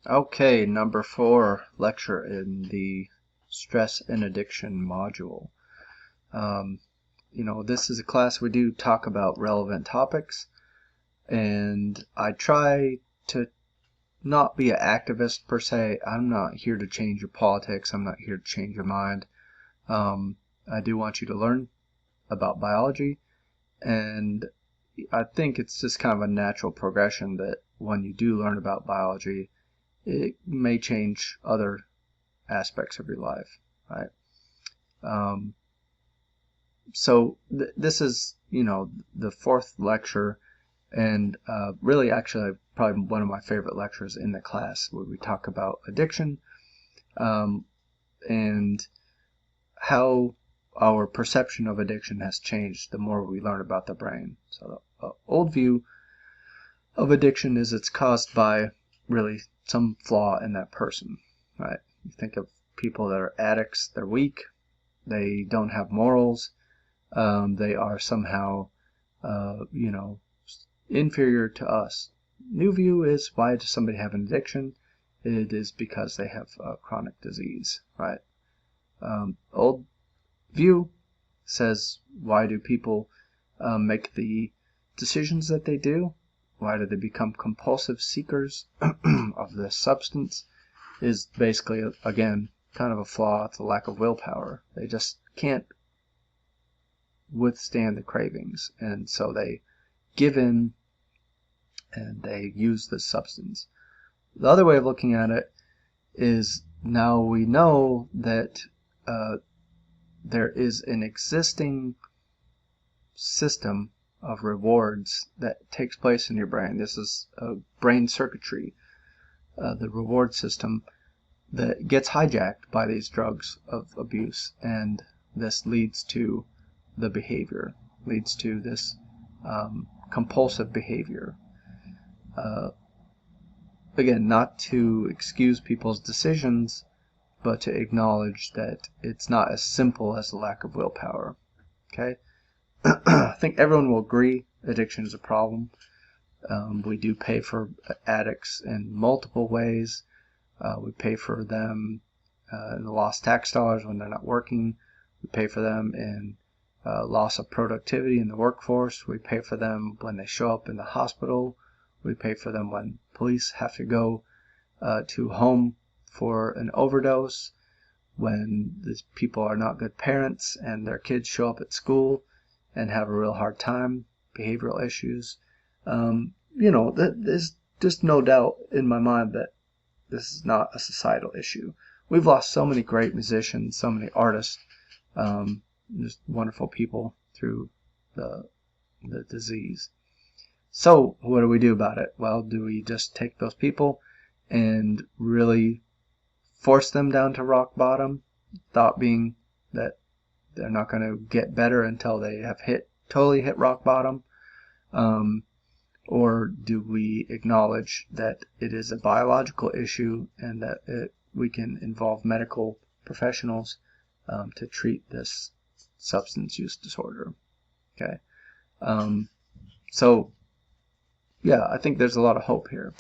Okay, number 4 lecture in the stress and addiction module. Um, this is a class we do talk about relevant topics, and I try to not be an activist per se. I'm not here to change your politics. I'm not here to change your mind. I do want you to learn about biology, and I think it's just kind of a natural progression that when you do learn about biology, it may change other aspects of your life, right? Um, so this is, the 4th lecture, and really actually probably one of my favorite lectures in the class, where we talk about addiction and how our perception of addiction has changed the more we learn about the brain. So the old view of addiction is it's caused by really some flaw in that person, right? You think of people that are addicts, they're weak, they don't have morals, they are somehow, inferior to us. New view is, why does somebody have an addiction? It is because they have a chronic disease, right? Old view says, why do people make the decisions that they do? Why do they become compulsive seekers of this substance? Is basically, again, kind of a flaw. It's a lack of willpower. They just can't withstand the cravings, and so they give in and they use the substance. The other way of looking at it is, now we know that there is an existing system of rewards that takes place in your brain. This is brain circuitry, the reward system that gets hijacked by these drugs of abuse, and this leads to the behavior, leads to this compulsive behavior. Again, not to excuse people's decisions, but to acknowledge that it's not as simple as a lack of willpower. Okay? I think everyone will agree addiction is a problem. We do pay for addicts in multiple ways. We pay for them in the lost tax dollars when they're not working. We pay for them in loss of productivity in the workforce. We pay for them when they show up in the hospital. We pay for them when police have to go to home for an overdose, when these people are not good parents and their kids show up at school and have a real hard time, behavioral issues. There's just no doubt in my mind that this is not a societal issue. We've lost so many great musicians, so many artists, just wonderful people through the disease. So what do we do about it? Well, do we just take those people and really force them down to rock bottom? Thought being that they're not going to get better until they have totally hit rock bottom. Or do we acknowledge that it is a biological issue and that we can involve medical professionals to treat this substance use disorder? Okay. So, yeah, I think there's a lot of hope here.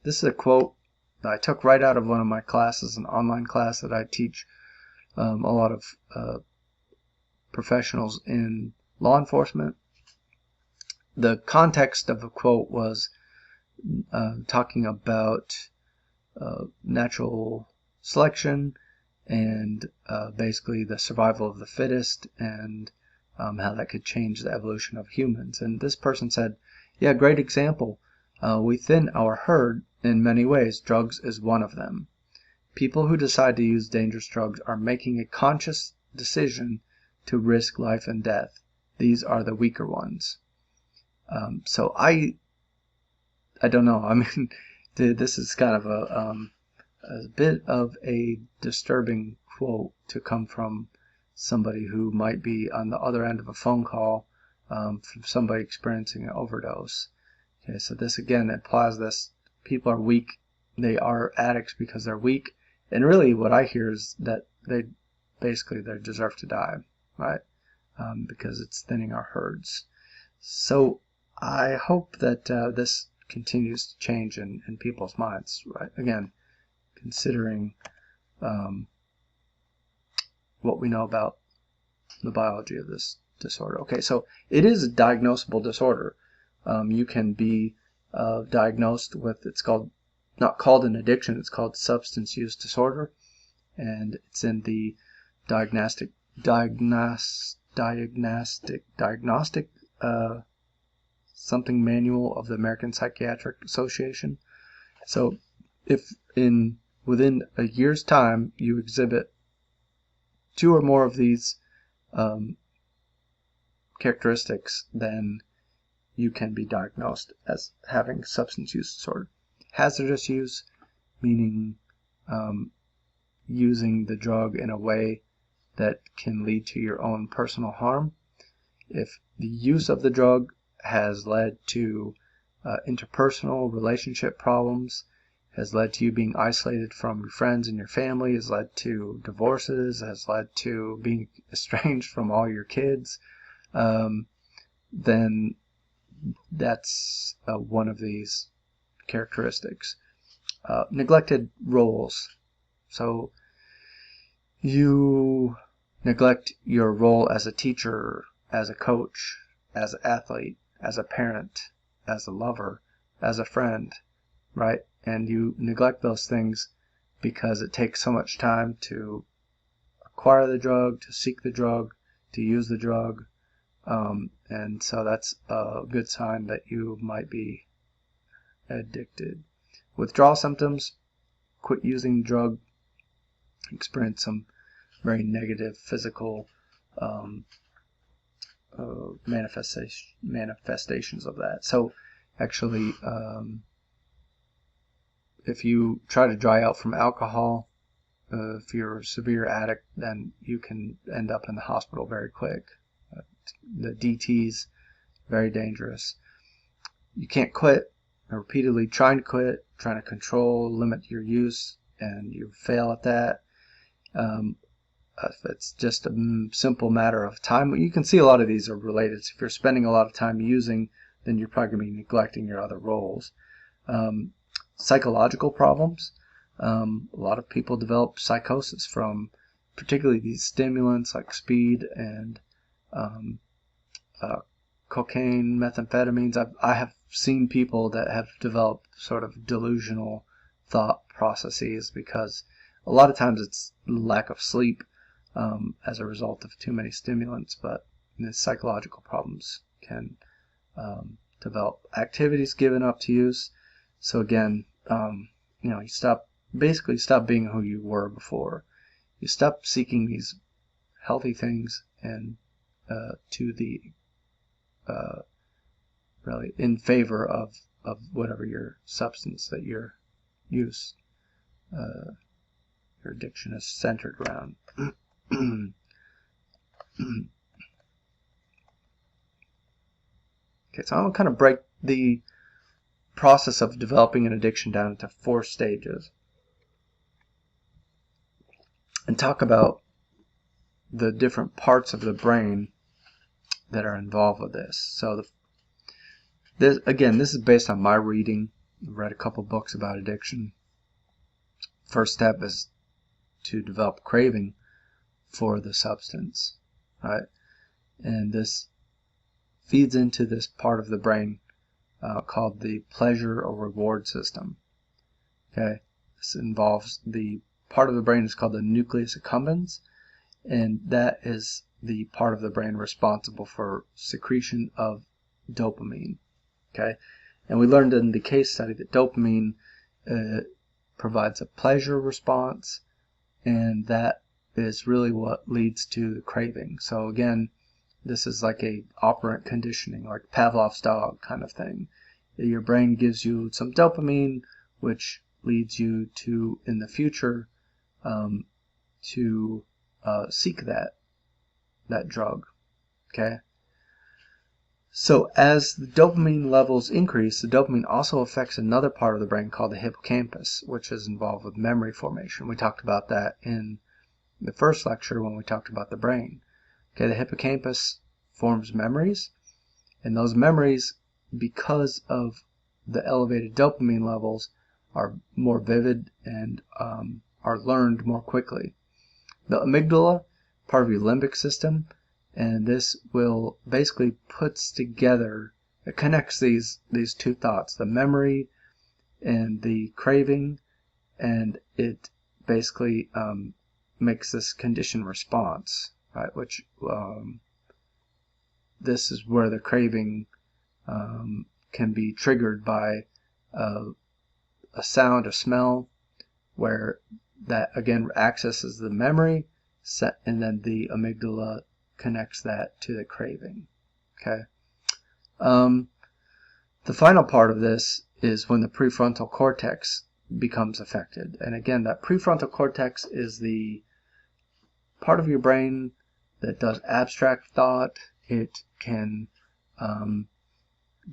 This is a quote that I took right out of one of my classes, an online class that I teach a lot of professionals in law enforcement. The context of the quote was talking about natural selection and basically the survival of the fittest, and how that could change the evolution of humans. And this person said, yeah, great example. We thin our herd in many ways. Drugs is one of them. People who decide to use dangerous drugs are making a conscious decision to risk life and death. These are the weaker ones. So I don't know. I mean, this is kind of a bit of a disturbing quote to come from somebody who might be on the other end of a phone call from somebody experiencing an overdose. Okay, so this again implies this: people are weak. They are addicts because they're weak. And really what I hear is that they deserve to die, right? Because it's thinning our herds. So I hope that this continues to change in people's minds, right? Again, considering what we know about the biology of this disorder. Okay, so it is a diagnosable disorder. You can be diagnosed with, it's called, not called an addiction, it's called substance use disorder, and it's in the diagnostic something manual of the American Psychiatric Association. So if within a year's time you exhibit 2 or more of these characteristics, then you can be diagnosed as having substance use disorder. Hazardous use, meaning using the drug in a way that can lead to your own personal harm. If the use of the drug has led to interpersonal relationship problems, has led to you being isolated from your friends and your family, has led to divorces, has led to being estranged from all your kids, then that's one of these characteristics. Neglected roles. So you neglect your role as a teacher, as a coach, as an athlete, as a parent, as a lover, as a friend, right? And you neglect those things because it takes so much time to acquire the drug, to seek the drug, to use the drug. And so that's a good sign that you might be addicted. Withdrawal symptoms: quit using the drug, experience some very negative physical manifestations of that. So actually, if you try to dry out from alcohol, if you're a severe addict, then you can end up in the hospital very quick. The DT's very dangerous. You can't quit. Repeatedly trying to quit, trying to control, limit your use, and you fail at that. If it's just a simple matter of time, you can see a lot of these are related. So if you're spending a lot of time using, then you're probably going to be neglecting your other roles. Psychological problems. A lot of people develop psychosis from particularly these stimulants like speed and cocaine, methamphetamines. I have seen people that have developed sort of delusional thought processes because a lot of times it's lack of sleep as a result of too many stimulants, but the psychological problems can develop. Activities given up to use. So again, you stop being who you were before. You stop seeking these healthy things and to the really in favor of whatever your substance that your use, your addiction is centered around. Okay, so I'm going to kind of break the process of developing an addiction down into 4 stages and talk about the different parts of the brain that are involved with this. So this is based on my reading. I've read a couple books about addiction. First step is to develop craving for the substance, right? And this feeds into this part of the brain called the pleasure or reward system. Okay, this involves the part of the brain is called the nucleus accumbens, and that is the part of the brain responsible for secretion of dopamine. Okay, and we learned in the case study that dopamine provides a pleasure response, and that is really what leads to the craving. So again, this is like a operant conditioning, like Pavlov's dog kind of thing. Your brain gives you some dopamine, which leads you to, in the future, to seek that drug. Okay. So as the dopamine levels increase, the dopamine also affects another part of the brain called the hippocampus, which is involved with memory formation. We talked about that in the first lecture when we talked about the brain. Okay, the hippocampus forms memories, and those memories because of the elevated dopamine levels, are more vivid and are learned more quickly. The amygdala, part of your limbic system, and this will basically it connects these two thoughts, the memory and the craving, and it basically makes this conditioned response, right? Which this is where the craving can be triggered by a sound, a smell, where that again accesses the memory, and then the amygdala connects that to the craving. Okay. The final part of this is when the prefrontal cortex becomes affected. And again, that prefrontal cortex is the part of your brain that does abstract thought. It can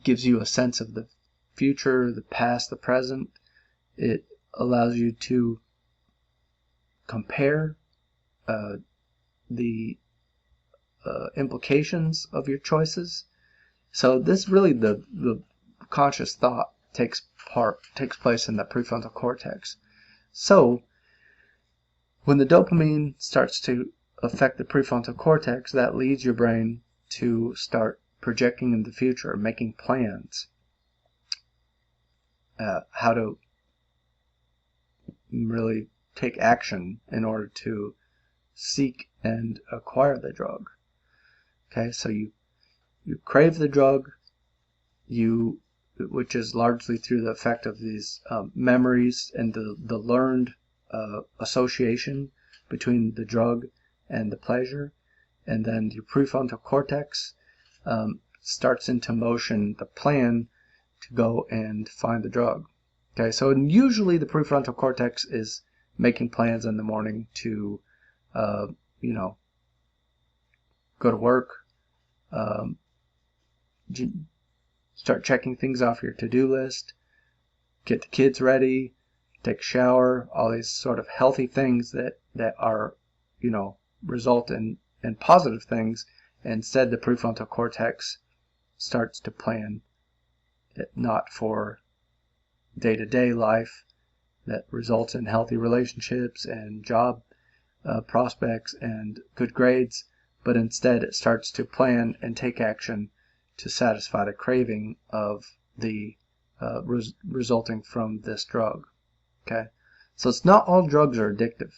gives you a sense of the future, the past, the present. It allows you to compare the implications of your choices. So this really the conscious thought takes place in the prefrontal cortex. So when the dopamine starts to affect the prefrontal cortex, that leads your brain to start projecting in the future, making plans, how to really take action in order to seek and acquire the drug. Okay, so you crave the drug, which is largely through the effect of these memories and the learned association between the drug and the pleasure, and then your prefrontal cortex starts into motion the plan to go and find the drug. Okay, so usually the prefrontal cortex is making plans in the morning to, go to work, start checking things off your to-do list, get the kids ready, take a shower, all these sort of healthy things that are, result in positive things. Instead, the prefrontal cortex starts to plan it not for day-to-day life that results in healthy relationships and job prospects and good grades, but instead it starts to plan and take action to satisfy the craving of the resulting from this drug. Okay, so it's not all drugs are addictive.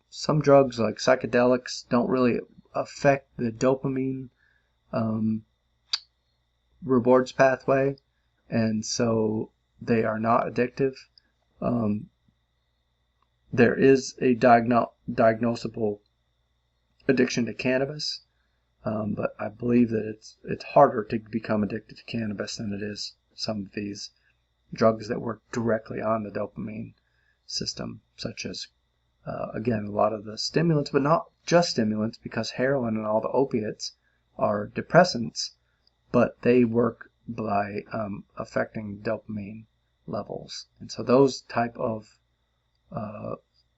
Some drugs like psychedelics don't really affect the dopamine rewards pathway, and so they are not addictive. There is a diagnosable addiction to cannabis, but I believe that it's harder to become addicted to cannabis than it is some of these drugs that work directly on the dopamine system, such as, again, a lot of the stimulants, but not just stimulants, because heroin and all the opiates are depressants, but they work by affecting dopamine levels. And so those type of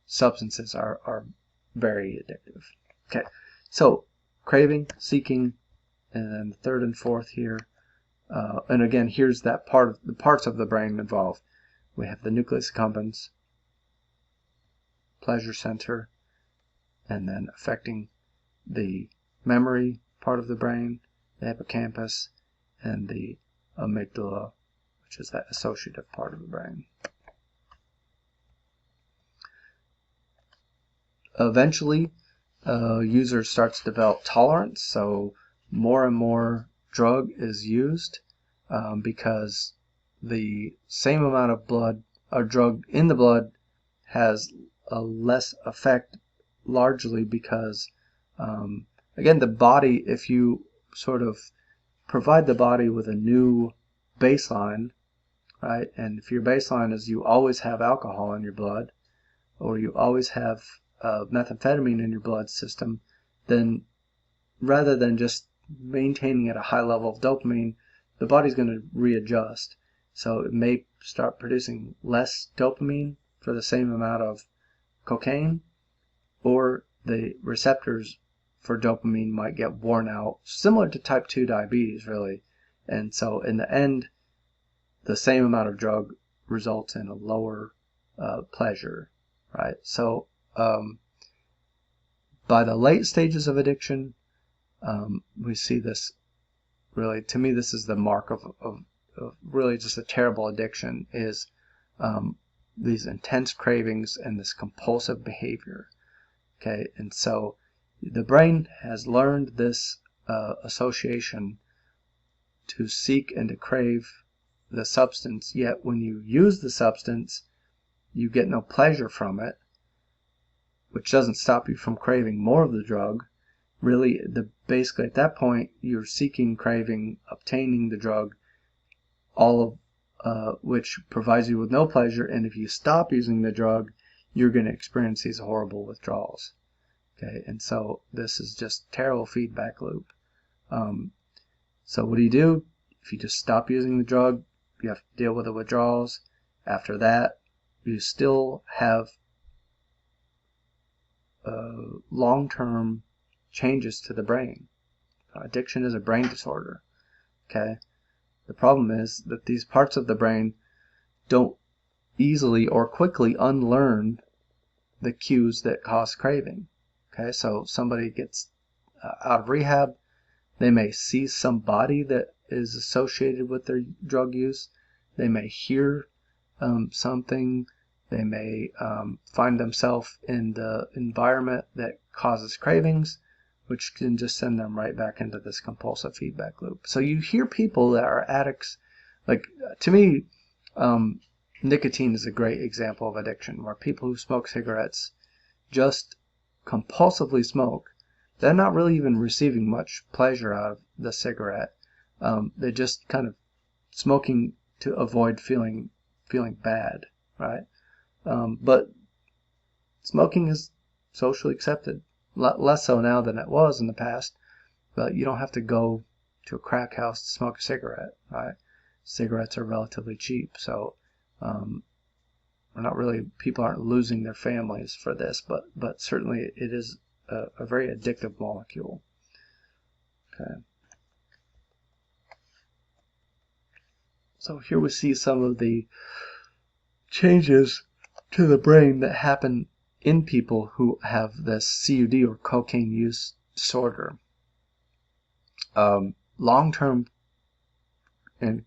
substances are very addictive. Okay, so craving, seeking, and then the third and fourth here. And again, here's that the parts of the brain involved. We have the nucleus accumbens, pleasure center, and then affecting the memory part of the brain, the hippocampus, and the amygdala, which is that associative part of the brain. Eventually, user starts to develop tolerance, so more and more drug is used because the same amount of blood or drug in the blood has a less effect, largely because again, the body, if you sort of provide the body with a new baseline, right, and if your baseline is you always have alcohol in your blood, or you always have methamphetamine in your blood system, then rather than just maintaining at a high level of dopamine, the body's going to readjust. So it may start producing less dopamine for the same amount of cocaine, or the receptors for dopamine might get worn out, similar to type 2 diabetes, really. And so in the end, the same amount of drug results in a lower pleasure, right? So by the late stages of addiction, we see this really, to me, this is the mark of really just a terrible addiction, is these intense cravings and this compulsive behavior. Okay, and so the brain has learned this association to seek and to crave the substance, yet when you use the substance, you get no pleasure from it, which doesn't stop you from craving more of the drug. Really, basically at that point, you're seeking, craving, obtaining the drug, all of which provides you with no pleasure, and if you stop using the drug, you're going to experience these horrible withdrawals. Okay, and so this is just terrible feedback loop. So what do? If you just stop using the drug, you have to deal with the withdrawals. After that, you still have long-term changes to the brain. Addiction is a brain disorder. Okay, the problem is that these parts of the brain don't easily or quickly unlearn the cues that cause craving. Okay, so somebody gets out of rehab, they may see somebody that is associated with their drug use, they may hear something, they may find themselves in the environment that causes cravings, which can just send them right back into this compulsive feedback loop. So you hear people that are addicts, like, to me, nicotine is a great example of addiction, where people who smoke cigarettes just compulsively smoke. They're not really even receiving much pleasure out of the cigarette. They're just kind of smoking to avoid feeling bad, right? But smoking is socially accepted. Less so now than it was in the past, but you don't have to go to a crack house to smoke a cigarette, right? Cigarettes are relatively cheap, so people aren't losing their families for this, but certainly it is a very addictive molecule. Okay. So here we see some of the changes to the brain that happen in people who have this CUD or cocaine use disorder. Long-term and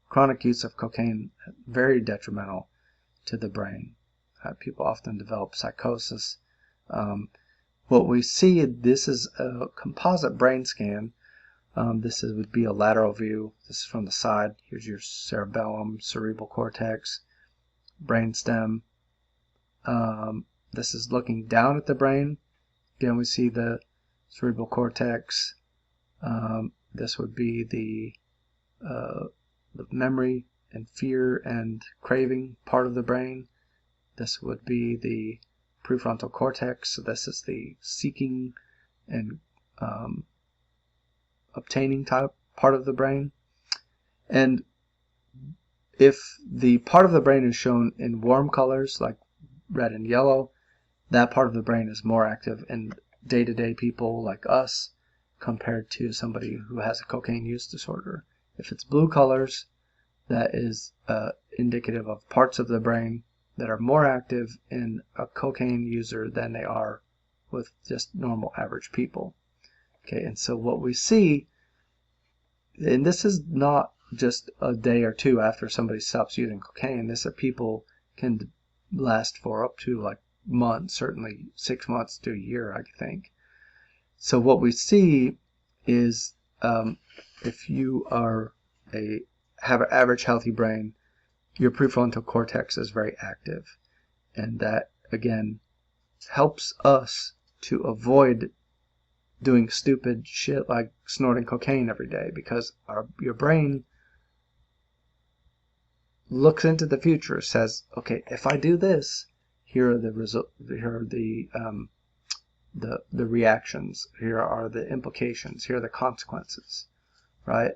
chronic use of cocaine is very detrimental to the brain. People often develop psychosis. What we see, this is a composite brain scan. This would be a lateral view. This is from the side. Here's your cerebellum, cerebral cortex, brainstem. This is looking down at the brain. Again, we see the cerebral cortex. This would be the memory and fear and craving part of the brain. This would be the prefrontal cortex. So this is the seeking and obtaining type part of the brain. And if the part of the brain is shown in warm colors like red and yellow, that part of the brain is more active in day-to-day people like us compared to somebody who has a cocaine use disorder. If it's blue colors, that is indicative of parts of the brain that are more active in a cocaine user than they are with just normal average people. Okay, and so what we see, and this is not just a day or two after somebody stops using cocaine. This people can last for up to like months, certainly 6 months to a year, I think. So what we see is if you have an average healthy brain, your prefrontal cortex is very active, and that again helps us to avoid doing stupid shit like snorting cocaine every day, because your brain looks into the future, says, okay, if I do this, here are the reactions, here are the implications, here are the consequences, right?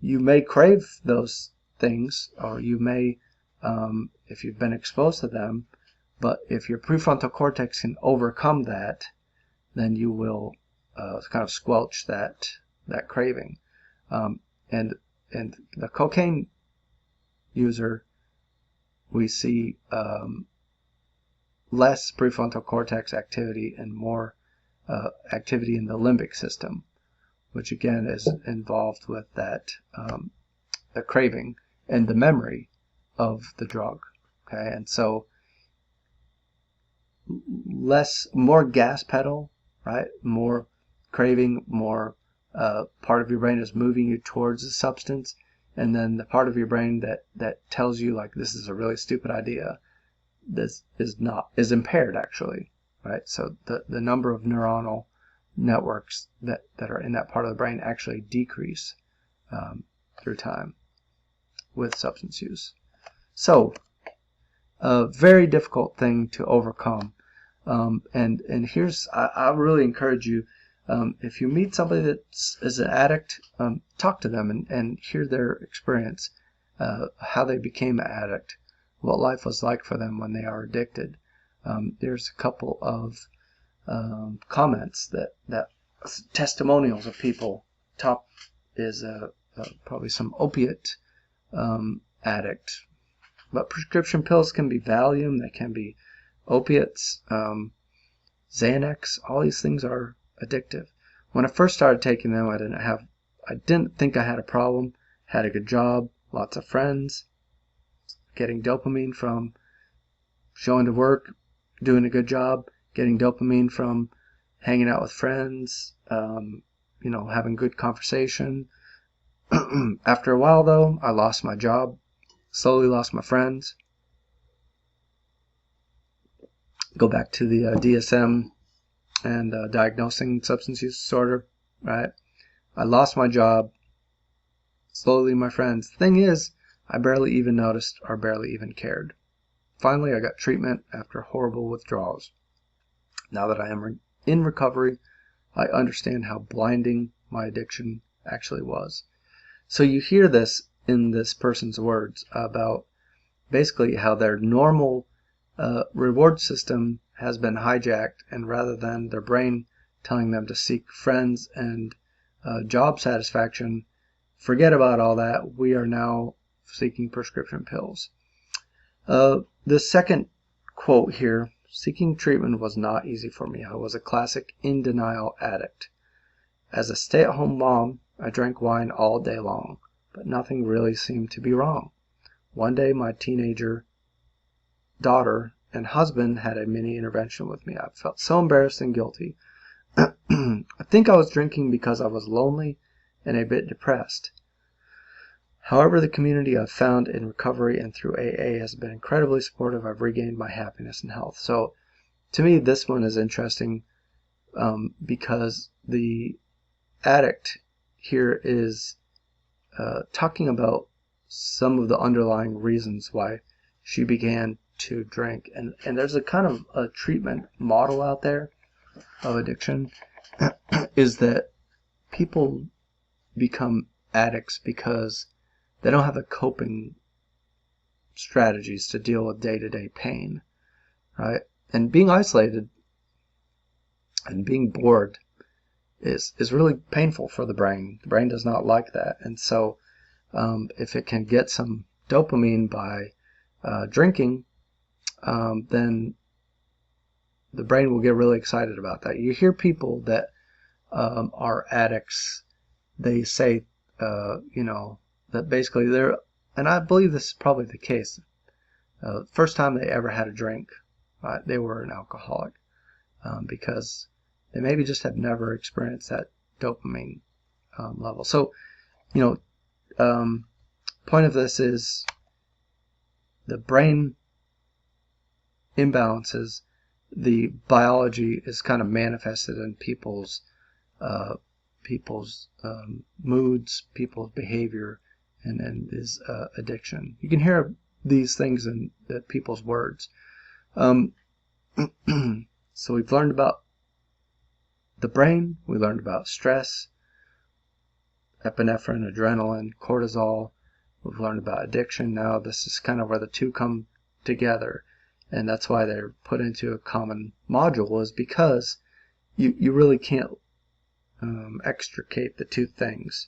You may crave those things, or you may, if you've been exposed to them, but if your prefrontal cortex can overcome that, then you will kind of squelch that craving. and the cocaine user, we see less prefrontal cortex activity and more activity in the limbic system, which again is involved with that the craving and the memory of the drug. Okay, and so more gas pedal, right? More craving, more part of your brain is moving you towards the substance, and then the part of your brain that tells you like this is a really stupid idea, this is impaired actually, right? So the number of neuronal networks that are in that part of the brain actually decrease through time with substance use. So a very difficult thing to overcome. And here's, I really encourage you, if you meet somebody that is an addict, talk to them and hear their experience, how they became an addict, what life was like for them when they are addicted. There's a couple of comments that testimonials of people. Top is probably some opiate addict. But prescription pills can be Valium, they can be opiates, Xanax. All these things are addictive. When I first started taking them, I didn't think I had a problem. Had a good job, lots of friends, getting dopamine from showing to work, doing a good job, getting dopamine from hanging out with friends, having good conversation. After a while, though, I lost my job. Slowly lost my friends. Go back to the DSM and diagnosing substance use disorder, right? I lost my job. Slowly my friends. The thing is, I barely even noticed or barely even cared. Finally, I got treatment after horrible withdrawals. Now that I am in recovery, I understand how blinding my addiction actually was. So you hear this in this person's words about basically how their normal reward system has been hijacked, and rather than their brain telling them to seek friends and job satisfaction, forget about all that, we are now seeking prescription pills. The second quote here, seeking treatment was not easy for me. I was a classic in denial addict. As a stay-at-home mom, I drank wine all day long, but nothing really seemed to be wrong. One day, my teenager daughter and husband had a mini intervention with me. I felt so embarrassed and guilty. I think I was drinking because I was lonely and a bit depressed. However, the community I've found in recovery and through AA has been incredibly supportive. I've regained my happiness and health. So, to me, this one is interesting because the addict here is talking about some of the underlying reasons why she began to drink. And there's a kind of a treatment model out there of addiction is that people become addicts because they don't have the coping strategies to deal with day-to-day pain, right? And being isolated and being bored is really painful for the brain. The brain does not like that. And so if it can get some dopamine by drinking, then the brain will get really excited about that. You hear people that are addicts, they say, that basically they're, and I believe this is probably the case, first time they ever had a drink, they were an alcoholic because they maybe just have never experienced that dopamine level. So, point of this is the brain imbalances, the biology is kind of manifested in people's moods, people's behavior, and is addiction. You can hear these things in people's words. So we've learned about the brain, we learned about stress, epinephrine, adrenaline, cortisol. We've learned about addiction. Now this is kind of where the two come together, and that's why they're put into a common module, is because you really can't extricate the two things.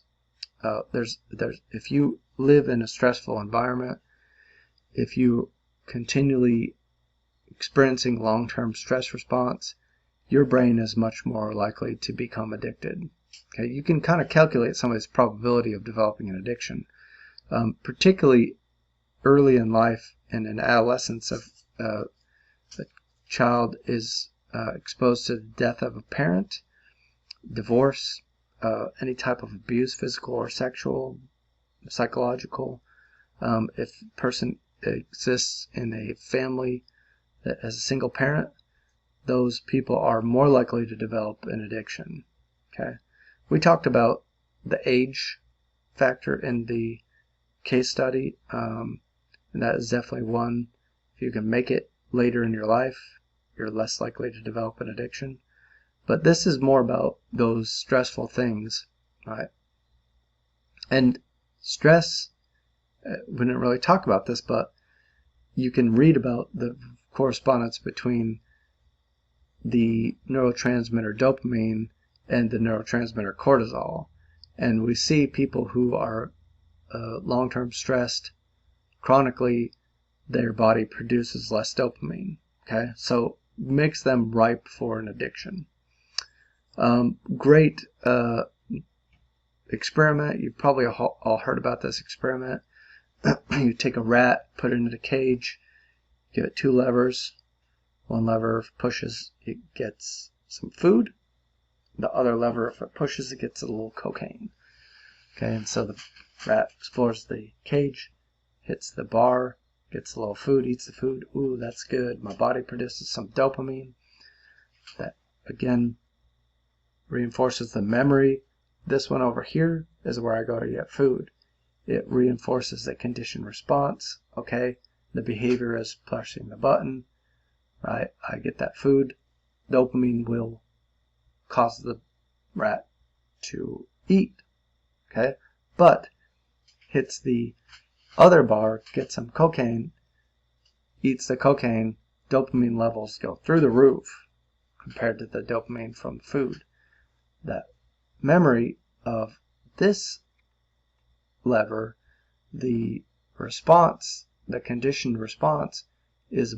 if you live in a stressful environment, if you continually experiencing long-term stress response, your brain is much more likely to become addicted. Okay, you can kind of calculate somebody's probability of developing an addiction, particularly early in life and in adolescence. If a child is exposed to the death of a parent, divorce, any type of abuse, physical or sexual, psychological, if a person exists in a family that has a single parent, those people are more likely to develop an addiction. Okay, we talked about the age factor in the case study, and that is definitely one. If you can make it later in your life, you're less likely to develop an addiction. But this is more about those stressful things, right? And stress, we didn't really talk about this, but you can read about the correspondence between the neurotransmitter dopamine and the neurotransmitter cortisol. And we see people who are long-term stressed, chronically, their body produces less dopamine. Okay, so makes them ripe for an addiction. Great experiment. You've probably all heard about this experiment. You take a rat, put it in a cage, give it two levers. One lever pushes, it gets some food. The other lever, if it pushes, it gets a little cocaine. Okay, and so the rat explores the cage, hits the bar, gets a little food, eats the food. Ooh, that's good. My body produces some dopamine. That, again, reinforces the memory. This one over here is where I go to get food. It reinforces the conditioned response. Okay, the behavior is pushing the button. Right, I get that food. Dopamine will cause the rat to eat. Okay, but hits the other bar, gets some cocaine, eats the cocaine, dopamine levels go through the roof compared to the dopamine from food. That memory of this lever, the response, the conditioned response, is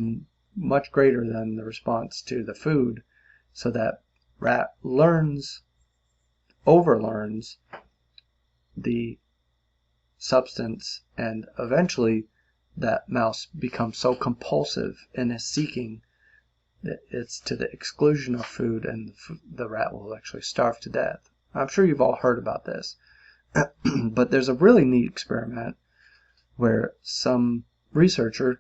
much greater than the response to the food, so that rat overlearns the substance, and eventually that mouse becomes so compulsive in his seeking that it's to the exclusion of food, and the rat will actually starve to death. I'm sure you've all heard about this. But there's a really neat experiment where some researcher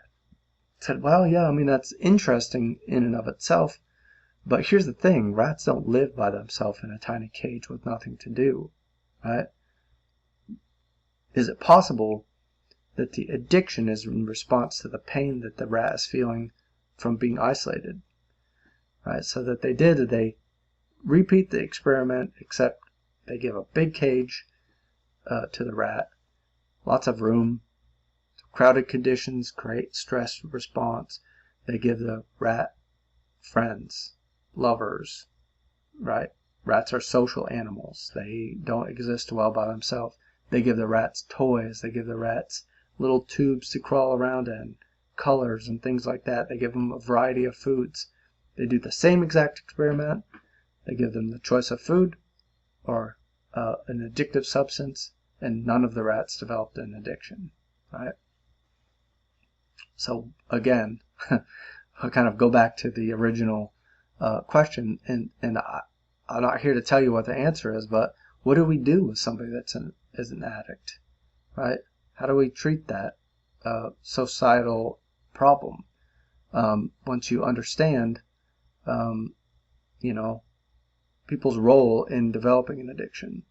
said, well, yeah, I mean, that's interesting in and of itself, but here's the thing, rats don't live by themselves in a tiny cage with nothing to do, right? Is it possible that the addiction is in response to the pain that the rat is feeling from being isolated? Right, so that they repeat the experiment, except they give a big cage to the rat, lots of room, crowded conditions create stress response. They give the rat friends, lovers, right? Rats are social animals. They don't exist well by themselves. They give the rats toys. They give the rats little tubes to crawl around in, colors and things like that. They give them a variety of foods. They do the same exact experiment. They give them the choice of food or an addictive substance, and none of the rats developed an addiction, right? So again, I'll kind of go back to the original question, and I'm not here to tell you what the answer is, but what do we do with somebody is an addict, right? How do we treat that societal problem? Once you understand, people's role in developing an addiction,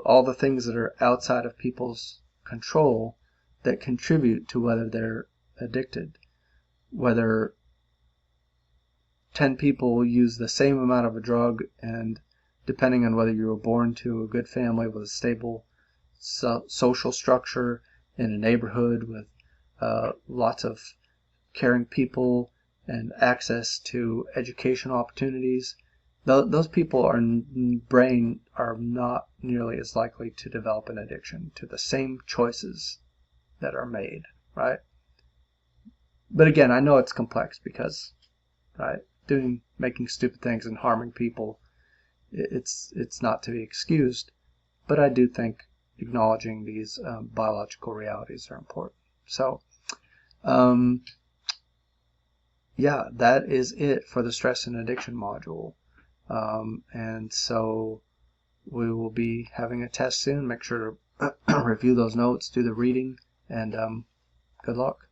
all the things that are outside of people's control that contribute to whether they're addicted, whether 10 people use the same amount of a drug, and depending on whether you were born to a good family with a stable social structure in a neighborhood with lots of caring people and access to educational opportunities, those people brain are not nearly as likely to develop an addiction to the same choices that are made, right? But again, I know it's complex because, right, making stupid things and harming people, it's not to be excused. But I do think acknowledging these biological realities are important. So, yeah, that is it for the stress and addiction module. And so we will be having a test soon. Make sure to review those notes, do the reading, and good luck.